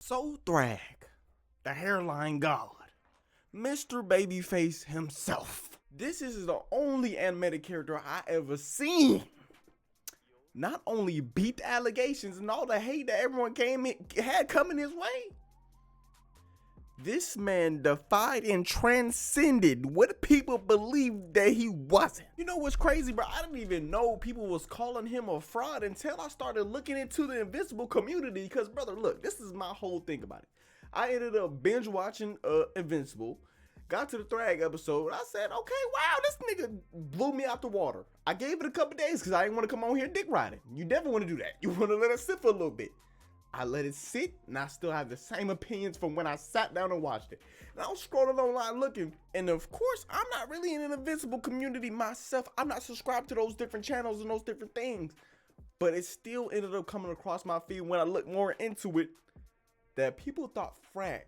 So Thragg, the hairline god, Mr. Babyface himself. This is the only animated character I ever seen not only beat the allegations and all the hate that everyone had coming his way. This man defied and transcended what people believed that he wasn't. You know what's crazy, bro? I didn't even know people was calling him a fraud until I started looking into the invisible community. Because, brother, look, this is my whole thing about it. I ended up binge watching Invincible, got to the Thragg episode, and I said, okay, wow, this nigga blew me out the water. I gave it a couple days because I didn't want to come on here dick riding. You definitely want to do that. You want to let it sit for a little bit. I let it sit, and I still have the same opinions from when I sat down and watched it. And I was scrolling online looking, and of course, I'm not really in an Invincible community myself. I'm not subscribed to those different channels and those different things. But it still ended up coming across my feed when I looked more into it that people thought Thragg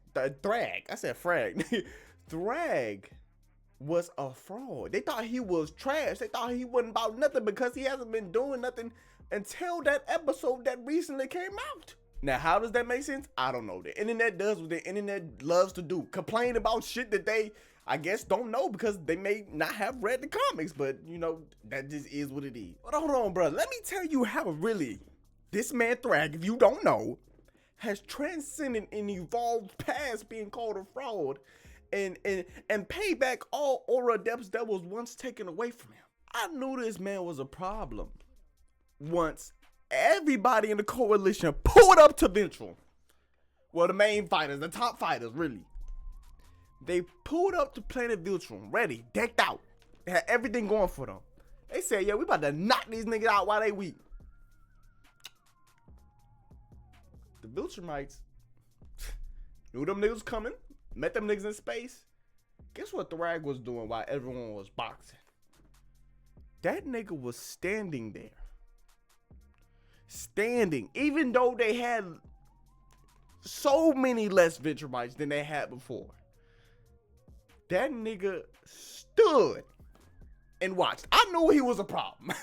was a fraud. They thought he was trash. They thought he wasn't about nothing because he hasn't been doing nothing until that episode that recently came out. Now, how does that make sense? I don't know. The internet does what the internet loves to do. Complain about shit that they, I guess, don't know because they may not have read the comics. But, you know, that just is what it is. But hold on, bro. Let me tell you how really this man Thragg, if you don't know, has transcended and evolved past being called a fraud and paid back all aura depths that was once taken away from him. I knew this man was a problem once everybody in the coalition pulled up to Ventral. Well, the main fighters, the top fighters, really. They pulled up to Planet Viltrum, ready, decked out. They had everything going for them. They said, yeah, we about to knock these niggas out while they weak. The Viltrumites knew them niggas coming, met them niggas in space. Guess what Thragg was doing while everyone was boxing? That nigga was standing there. Standing, even though they had so many less Viltrumites than they had before. That nigga stood and watched. I knew he was a problem.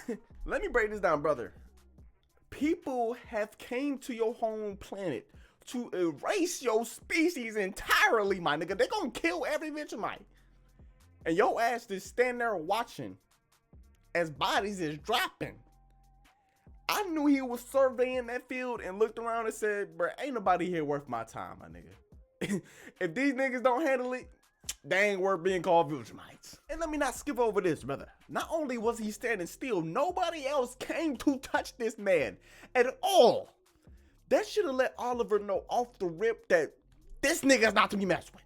Let me break this down, brother. People have came to your home planet to erase your species entirely, my nigga. They gonna kill every Viltrumite. And your ass just stand there watching as bodies is dropping. I knew he was surveying that field and looked around and said, bro, ain't nobody here worth my time, my nigga. If these niggas don't handle it, they ain't worth being called Viltrumites. And let me not skip over this, brother. Not only was he standing still, nobody else came to touch this man at all. That should have let Oliver know off the rip that this nigga is not to be messed with.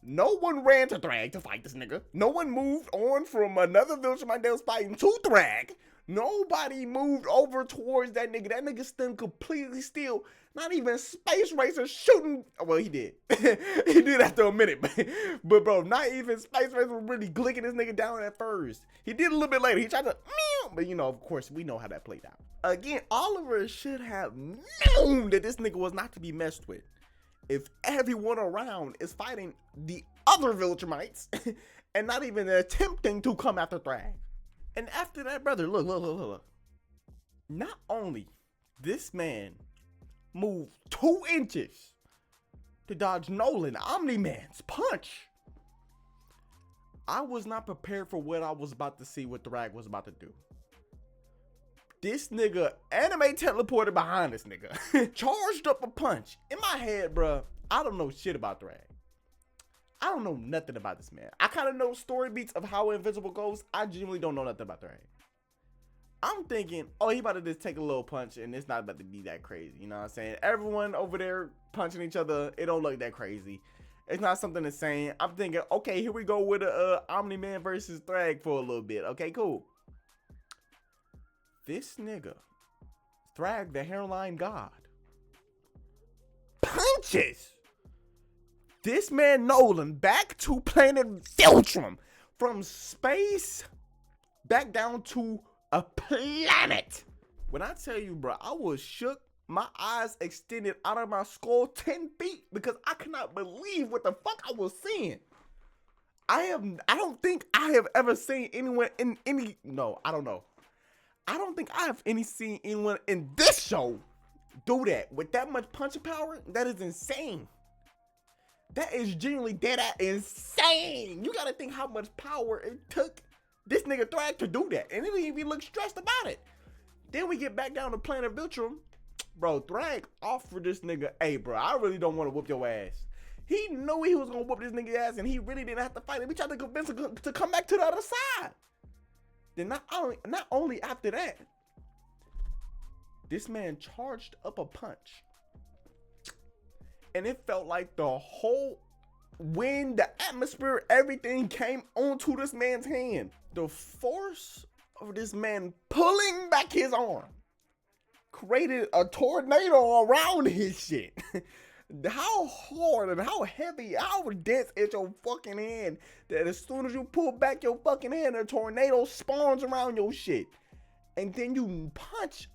No one ran to Thragg to fight this nigga. No one moved on from another Viltrumite that was fighting to Thragg. Nobody moved over towards that nigga. That nigga stood completely still. Not even Space Racer shooting. Well, he did. He did after a minute. But bro, not even Space Racer was really glicking this nigga down at first. He did a little bit later. He tried to, but you know, of course, we know how that played out. Again, Oliver should have known that this nigga was not to be messed with. If everyone around is fighting the other Viltrumites and not even attempting to come after Thragg. And after that, brother, look. Not only this man moved 2 inches to dodge Nolan, Omni-Man's punch. I was not prepared for what I was about to see, what Thragg was about to do. This nigga anime teleported behind this nigga. Charged up a punch. In my head, bro, I don't know shit about Thragg. I don't know nothing about this man. I kind of know story beats of how Invincible goes. I genuinely don't know nothing about Thragg. I'm thinking, oh, he about to just take a little punch and it's not about to be that crazy. You know what I'm saying? Everyone over there punching each other, it don't look that crazy. It's not something insane. I'm thinking, okay, here we go with a Omni-Man versus Thragg for a little bit. Okay, cool. This nigga, Thragg, the hairline god, punches this man Nolan back to Planet Viltrum, from space back down to a planet. When I tell you, bro, I was shook. My eyes extended out of my skull 10 feet because I could not believe what the fuck I was seeing. I don't think I have ever seen anyone in any, no, I don't know. I don't think I have seen anyone in this show do that with that much punching power? That is insane. That is genuinely dead ass insane. You gotta think how much power it took this nigga Thragg to do that. And he didn't even look stressed about it. Then we get back down to Planet Viltrum. Bro, Thragg offered this nigga, hey bro, I really don't want to whoop your ass. He knew he was gonna whoop this nigga ass and he really didn't have to fight him. We tried to convince him to come back to the other side. Then not only after that, this man charged up a punch. And it felt like the whole wind, the atmosphere, everything came onto this man's hand. The force of this man pulling back his arm created a tornado around his shit. How hard and how heavy, how dense is your fucking hand that as soon as you pull back your fucking hand, a tornado spawns around your shit. And then you punch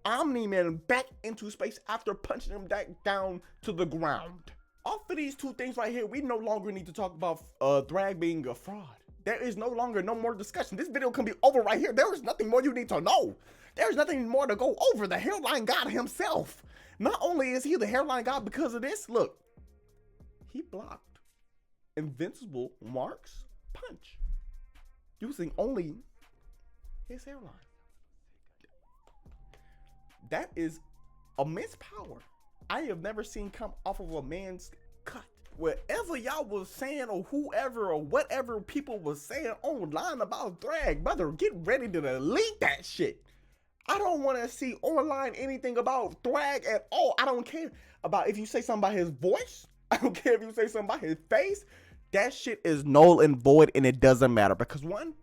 Omni-Man back into space after punching him back down to the ground. Off of these two things right here, we no longer need to talk about Thragg being a fraud. There is no more discussion. This video can be over right here. There is nothing more you need to know. There's nothing more to go over. The hairline god himself. Not only is he the hairline god because of this, look, he blocked Invincible Mark's punch using only his hairline. That is immense power I have never seen come off of a man's cut. Whatever y'all was saying or whoever or whatever people was saying online about Thragg, brother, get ready to delete that shit. I don't want to see online anything about Thragg at all. I don't care about if you say something about his voice. I don't care if you say something about his face. That shit is null and void and it doesn't matter because one,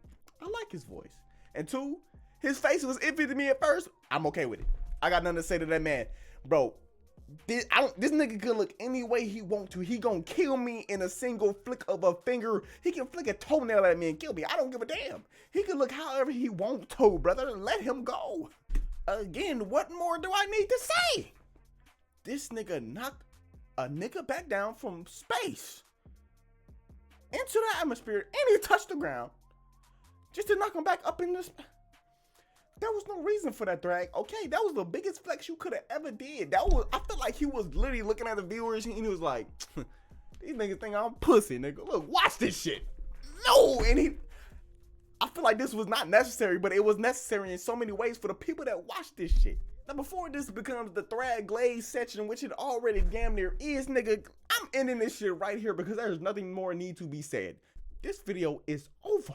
I like his voice. And two, his face was iffy to me at first. I'm okay with it. I got nothing to say to that man. Bro, this nigga can look any way he want to. He gonna kill me in a single flick of a finger. He can flick a toenail at me and kill me. I don't give a damn. He can look however he want to, brother. Let him go. Again, what more do I need to say? This nigga knocked a nigga back down from space into the atmosphere and he touched the ground just to knock him back up in this. There was no reason for that, Thragg. Okay, that was the biggest flex you could have ever did. I felt like he was literally looking at the viewers and he was like, these niggas think I'm pussy, nigga. Look, watch this shit. No, and I feel like this was not necessary, but it was necessary in so many ways for the people that watch this shit. Now, before this becomes the Thragg Glaze section, which it already damn near is, nigga, I'm ending this shit right here because there's nothing more need to be said. This video is over.